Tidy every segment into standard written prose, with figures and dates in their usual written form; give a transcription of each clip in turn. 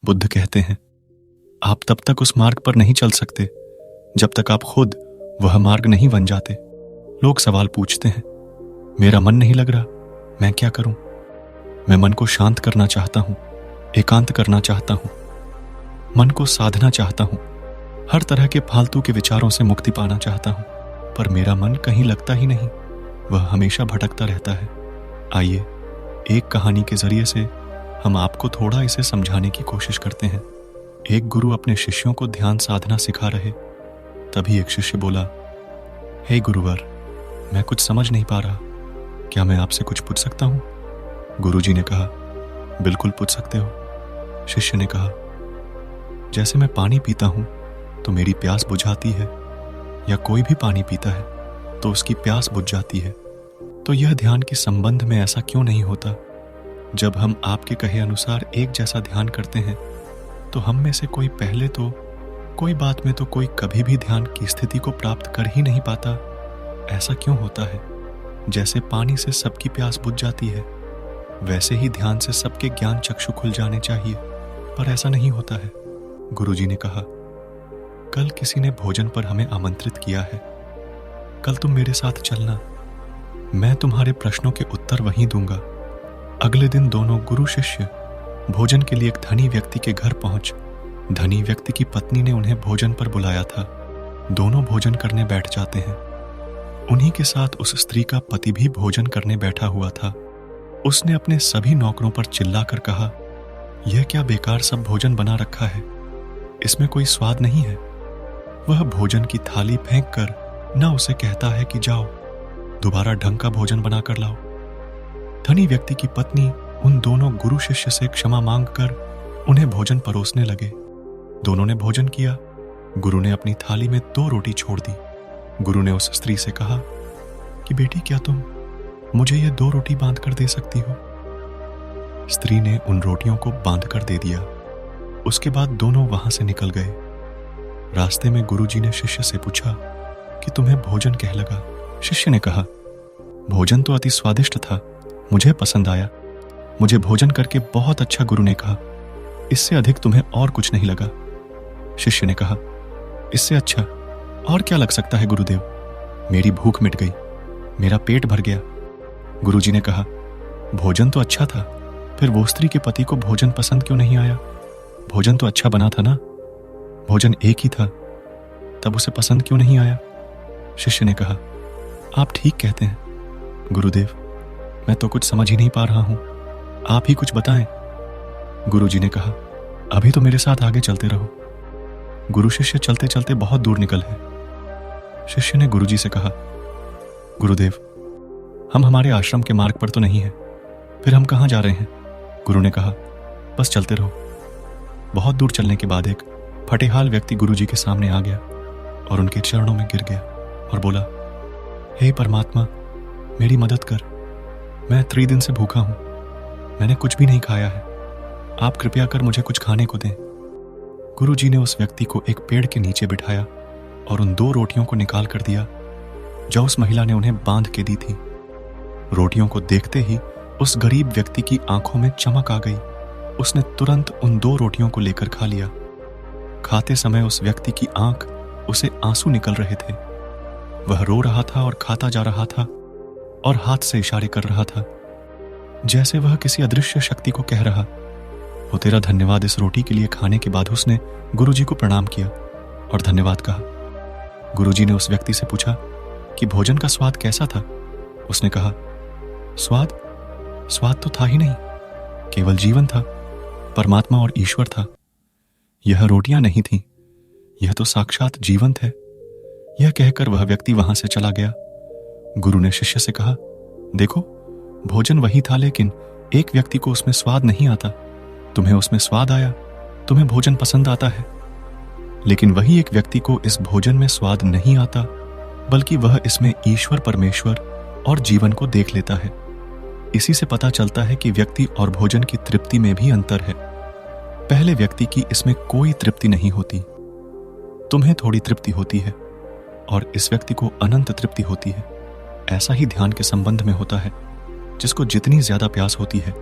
बुद्ध कहते हैं, आप तब तक उस मार्ग पर नहीं चल सकते जब तक आप खुद वह मार्ग नहीं बन जाते। लोग सवाल पूछते हैं, मेरा मन नहीं लग रहा, मैं क्या करूं? मैं मन को शांत करना चाहता हूं, एकांत करना चाहता हूं, मन को साधना चाहता हूं, हर तरह के फालतू के विचारों से मुक्ति पाना चाहता हूं, पर मेरा मन कहीं लगता ही नहीं, वह हमेशा भटकता रहता है। आइए एक कहानी के जरिए से हम आपको थोड़ा इसे समझाने की कोशिश करते हैं। एक गुरु अपने शिष्यों को ध्यान साधना सिखा रहे, तभी एक शिष्य बोला, हे गुरुवर, मैं कुछ समझ नहीं पा रहा, क्या मैं आपसे कुछ पूछ सकता हूं? गुरुजी ने कहा, बिल्कुल पूछ सकते हो। शिष्य ने कहा, जैसे मैं पानी पीता हूं तो मेरी प्यास बुझाती है, या कोई भी पानी पीता है तो उसकी प्यास बुझ जाती है, तो यह ध्यान के संबंध में ऐसा क्यों नहीं होता? जब हम आपके कहे अनुसार एक जैसा ध्यान करते हैं तो हम में से कोई पहले तो कोई बात में तो कोई कभी भी ध्यान की स्थिति को प्राप्त कर ही नहीं पाता। ऐसा क्यों होता है? जैसे पानी से सबकी प्यास बुझ जाती है, वैसे ही ध्यान से सबके ज्ञान चक्षु खुल जाने चाहिए, पर ऐसा नहीं होता है। गुरुजी ने कहा, कल किसी ने भोजन पर हमें आमंत्रित किया है, कल तुम मेरे साथ चलना, मैं तुम्हारे प्रश्नों के उत्तर वहीं दूंगा। अगले दिन दोनों गुरु शिष्य भोजन के लिए एक धनी व्यक्ति के घर पहुंच धनी व्यक्ति की पत्नी ने उन्हें भोजन पर बुलाया था। दोनों भोजन करने बैठ जाते हैं। उन्हीं के साथ उस स्त्री का पति भी भोजन करने बैठा हुआ था। उसने अपने सभी नौकरों पर चिल्लाकर कहा, यह क्या बेकार सब भोजन बना रखा है, इसमें कोई स्वाद नहीं है। वह भोजन की थाली फेंक कर न उसे कहता है कि जाओ दोबारा ढंग का भोजन बनाकर लाओ। धनी व्यक्ति की पत्नी उन दोनों गुरु शिष्य से क्षमा मांगकर उन्हें भोजन परोसने लगे। दोनों ने भोजन किया। गुरु ने अपनी थाली में 2 रोटी छोड़ दी। गुरु ने उस स्त्री से कहा कि बेटी, क्या तुम मुझे ये 2 रोटी बांध कर दे सकती हो? स्त्री ने उन रोटियों को बांध कर दे दिया। उसके बाद दोनों वहां से निकल गए। रास्ते में गुरुजी ने शिष्य से पूछा कि तुम्हें भोजन कैसा लगा? शिष्य ने कहा, भोजन तो अति स्वादिष्ट था, मुझे पसंद आया, मुझे भोजन करके बहुत अच्छा। गुरु ने कहा, इससे अधिक तुम्हें और कुछ नहीं लगा? शिष्य ने कहा, इससे अच्छा और क्या लग सकता है गुरुदेव? मेरी भूख मिट गई, मेरा पेट भर गया। गुरुजी ने कहा, भोजन तो अच्छा था, फिर वो स्त्री के पति को भोजन पसंद क्यों नहीं आया? भोजन तो अच्छा बना था ना, भोजन एक ही था, तब उसे पसंद क्यों नहीं आया? शिष्य ने कहा, आप ठीक कहते हैं गुरुदेव, मैं तो कुछ समझ ही नहीं पा रहा हूं, आप ही कुछ बताएं। गुरुजी ने कहा, अभी तो मेरे साथ आगे चलते रहो। गुरु शिष्य चलते चलते बहुत दूर निकल है। शिष्य ने गुरुजी से कहा, गुरुदेव, हम हमारे आश्रम के मार्ग पर तो नहीं है, फिर हम कहां जा रहे हैं? गुरु ने कहा, बस चलते रहो। बहुत दूर चलने के बाद एक फटेहाल व्यक्ति गुरुजी के सामने आ गया और उनके चरणों में गिर गया और बोला, हे परमात्मा, मेरी मदद कर, मैं 3 दिन से भूखा हूं, मैंने कुछ भी नहीं खाया है, आप कृपया कर मुझे कुछ खाने को दें। गुरुजी ने उस व्यक्ति को एक पेड़ के नीचे बिठाया और उन 2 रोटियों को निकाल कर दिया जो उस महिला ने उन्हें बांध के दी थी। रोटियों को देखते ही उस गरीब व्यक्ति की आंखों में चमक आ गई। उसने तुरंत उन 2 रोटियों को लेकर खा लिया। खाते समय उस व्यक्ति की आंख उसे आंसू निकल रहे थे। वह रो रहा था और खाता जा रहा था और हाथ से इशारे कर रहा था, जैसे वह किसी अदृश्य शक्ति को कह रहा हो, तेरा धन्यवाद इस रोटी के लिए। खाने के बाद उसने गुरुजी को प्रणाम किया और धन्यवाद कहा। गुरुजी ने उस व्यक्ति से पूछा कि भोजन का स्वाद कैसा था? उसने कहा, स्वाद तो था ही नहीं, केवल जीवन था, परमात्मा और ईश्वर था। यह रोटियां नहीं थीं, यह तो साक्षात जीवन है। यह कहकर वह व्यक्ति वहां से चला गया। गुरु ने शिष्य से कहा, देखो, भोजन वही था, लेकिन एक व्यक्ति को उसमें स्वाद नहीं आता। तुम्हें उसमें स्वाद आया, तुम्हें भोजन पसंद आता है, लेकिन वही एक व्यक्ति को इस भोजन में स्वाद नहीं आता, बल्कि वह इसमें ईश्वर, परमेश्वर और जीवन को देख लेता है। इसी से पता चलता है कि व्यक्ति और भोजन की तृप्ति में भी अंतर है। पहले व्यक्ति की इसमें कोई तृप्ति नहीं होती, तुम्हें थोड़ी तृप्ति होती है और इस व्यक्ति को अनंत तृप्ति होती है। ऐसा ही ध्यान के संबंध में होता है। जिसको जितनी ज्यादा प्यास होती है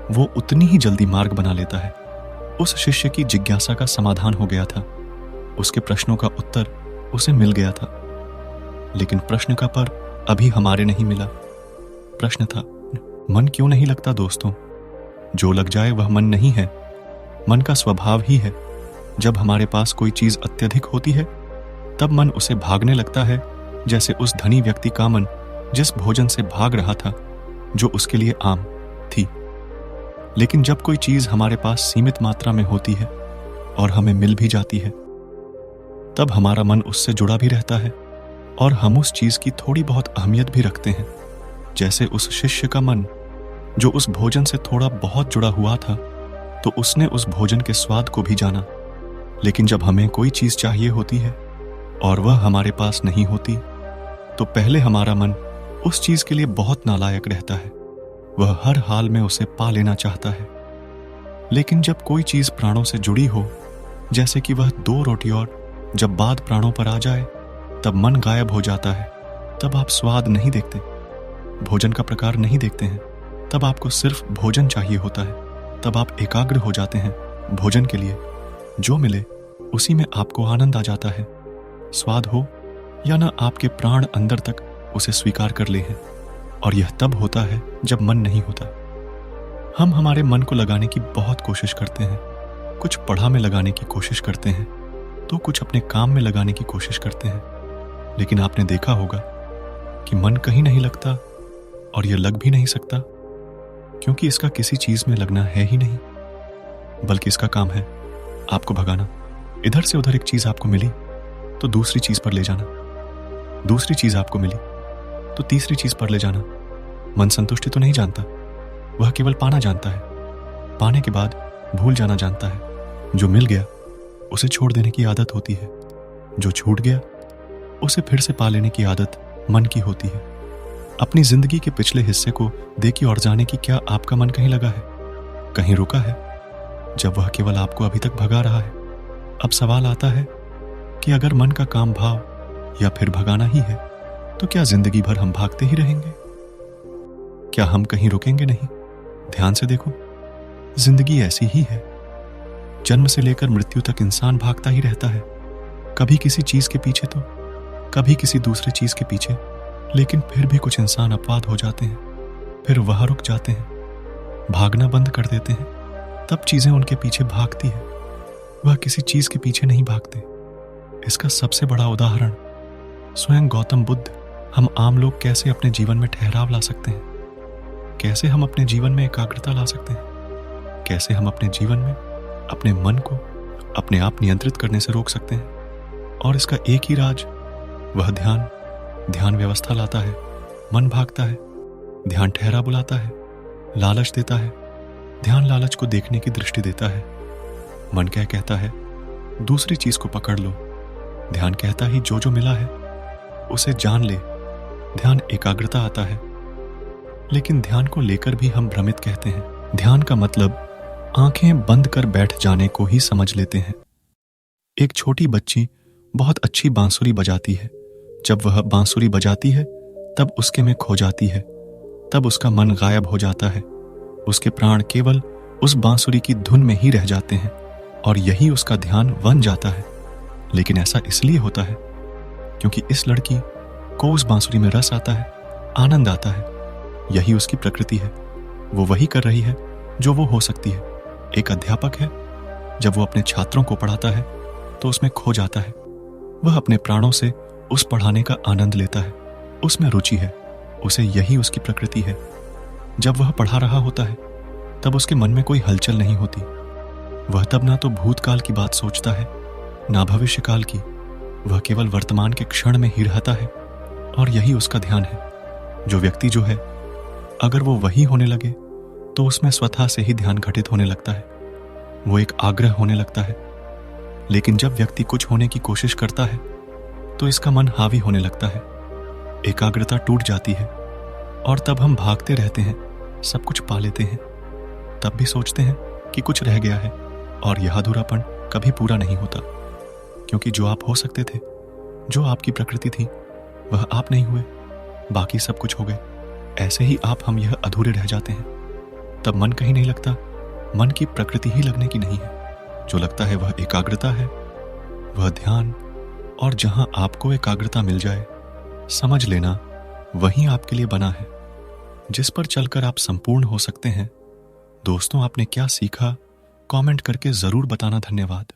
वो उतनी ही जल्दी मार्ग बना लेता है, उस शिष्य की जिज्ञासा का समाधान हो गया था। उसके प्रश्नों का उत्तर उसे मिल गया था। लेकिन प्रश्न का पर अभी हमारे नहीं मिला। प्रश्न था, मन क्यों नहीं लगता दोस्तों? जो लग जाए वह मन नहीं है। मन का स्वभाव ही है, जब हमारे पास कोई चीज अत्यधिक होती है तब मन उसे भागने लगता है, जैसे उस धनी व्यक्ति का मन जिस भोजन से भाग रहा था जो उसके लिए आम थी। लेकिन जब कोई चीज हमारे पास सीमित मात्रा में होती है और हमें मिल भी जाती है, तब हमारा मन उससे जुड़ा भी रहता है और हम उस चीज की थोड़ी बहुत अहमियत भी रखते हैं। जैसे उस शिष्य का मन जो उस भोजन से थोड़ा बहुत जुड़ा हुआ था, तो उसने उस भोजन के स्वाद को भी जाना। लेकिन जब हमें कोई चीज चाहिए होती है और वह हमारे पास नहीं होती, तो पहले हमारा मन उस चीज के लिए बहुत नालायक रहता है। वह हर हाल में उसे पा लेना चाहता है। लेकिन जब कोई चीज प्राणों से जुड़ी हो, जैसे कि वह 2 रोटी और जब बाद प्राणों पर आ जाए, तब मन गायब हो जाता है। तब आप स्वाद नहीं देखते, भोजन का प्रकार नहीं देखते हैं। तब आपको सिर्फ भोजन चाहिए होता है। तब आप एकाग्र हो जाते हैं भोजन के लिए। जो मिले उसी में आपको आनंद आ जाता है। स्वाद हो या ना, आपके प्राण अंदर तक उसे स्वीकार कर ले हैं। और यह तब होता है जब मन नहीं होता। हम हमारे मन को लगाने की बहुत कोशिश करते हैं। कुछ पढ़ा में लगाने की कोशिश करते हैं, तो कुछ अपने काम में लगाने की कोशिश करते हैं। लेकिन आपने देखा होगा कि मन कहीं नहीं लगता और यह लग भी नहीं सकता, क्योंकि इसका किसी चीज में लगना है ही नहीं, बल्कि इसका काम है आपको भगाना। इधर से उधर एक चीज आपको मिली तो दूसरी चीज पर ले जाना, दूसरी चीज आपको मिली तो तीसरी चीज पर ले जाना। मन संतुष्टि तो नहीं जानता, वह केवल पाना जानता है। पाने के बाद भूल जाना जानता है। जो मिल गया उसे छोड़ देने की आदत होती है। जो छूट गया उसे फिर से पा लेने की आदत मन की होती है। अपनी जिंदगी के पिछले हिस्से को देखिए और जाने की क्या आपका मन कहीं लगा है, कहीं रुका है, जब वह केवल आपको अभी तक भगा रहा है। अब सवाल आता है कि अगर मन का काम भाव या फिर भगाना ही है, तो क्या जिंदगी भर हम भागते ही रहेंगे? क्या हम कहीं रुकेंगे नहीं? ध्यान से देखो, जिंदगी ऐसी ही है। जन्म से लेकर मृत्यु तक इंसान भागता ही रहता है, कभी किसी चीज के पीछे तो कभी किसी दूसरे चीज के पीछे। लेकिन फिर भी कुछ इंसान अपवाद हो जाते हैं, फिर वह रुक जाते हैं, भागना बंद कर देते हैं। तब चीजें उनके पीछे भागती है, वह किसी चीज के पीछे नहीं भागते। इसका सबसे बड़ा उदाहरण स्वयं गौतम बुद्ध। हम आम लोग कैसे अपने जीवन में ठहराव ला सकते हैं, कैसे हम अपने जीवन में एकाग्रता ला सकते हैं, कैसे हम अपने जीवन में अपने मन को अपने आप नियंत्रित करने से रोक सकते हैं। और इसका एक ही राज, वह ध्यान व्यवस्था लाता है। मन भागता है, ध्यान ठहरा बुलाता है, लालच देता है। ध्यान लालच को देखने की दृष्टि देता है। मन क्या कहता है, दूसरी चीज को पकड़ लो। ध्यान कहता ही जो जो मिला है उसे जान ले। ध्यान एकाग्रता आता है। लेकिन ध्यान को लेकर भी हम भ्रमित कहते हैं। ध्यान का मतलब आंखें बंद कर बैठ जाने को ही समझ लेते हैं। एक छोटी बच्ची बहुत अच्छी बांसुरी बजाती है। जब वह बांसुरी बजाती है तब उसके में खो जाती है। तब उसका मन गायब हो जाता है। उसके प्राण केवल उस बांसुरी की धुन में ही रह जाते हैं और यही उसका ध्यान बन जाता है। लेकिन ऐसा इसलिए होता है क्योंकि इस लड़की को उस बांसुरी में रस आता है, आनंद आता है। यही उसकी प्रकृति है। वो वही कर रही है जो वो हो सकती है। एक अध्यापक है, जब वो अपने छात्रों को पढ़ाता है तो उसमें खो जाता है। वह अपने प्राणों से उस पढ़ाने का आनंद लेता है, उसमें रुचि है, उसे यही उसकी प्रकृति है। जब वह पढ़ा रहा होता है तब उसके मन में कोई हलचल नहीं होती। वह तब ना तो भूतकाल की बात सोचता है ना भविष्य काल की। वह केवल वर्तमान के क्षण में ही रहता है और यही उसका ध्यान है। जो व्यक्ति जो है, अगर वो वही होने लगे तो उसमें स्वतः से ही ध्यान घटित होने लगता है। वो एक आग्रह होने लगता है। लेकिन जब व्यक्ति कुछ होने की कोशिश करता है तो इसका मन हावी होने लगता है, एकाग्रता टूट जाती है और तब हम भागते रहते हैं, सब कुछ पा लेते हैं। तब भी सोचते हैं कि कुछ रह गया है और यह अधूरापन कभी पूरा नहीं होता, क्योंकि जो आप हो सकते थे, जो आपकी प्रकृति थी, वह आप नहीं हुए, बाकी सब कुछ हो गए। ऐसे ही आप हम यह अधूरे रह जाते हैं। तब मन कहीं नहीं लगता। मन की प्रकृति ही लगने की नहीं है। जो लगता है वह एकाग्रता है, वह ध्यान, और जहां आपको एकाग्रता मिल जाए, समझ लेना वही आपके लिए बना है, जिस पर चलकर आप संपूर्ण हो सकते हैं। दोस्तों, आपने क्या सीखा कमेंट करके जरूर बताना। धन्यवाद।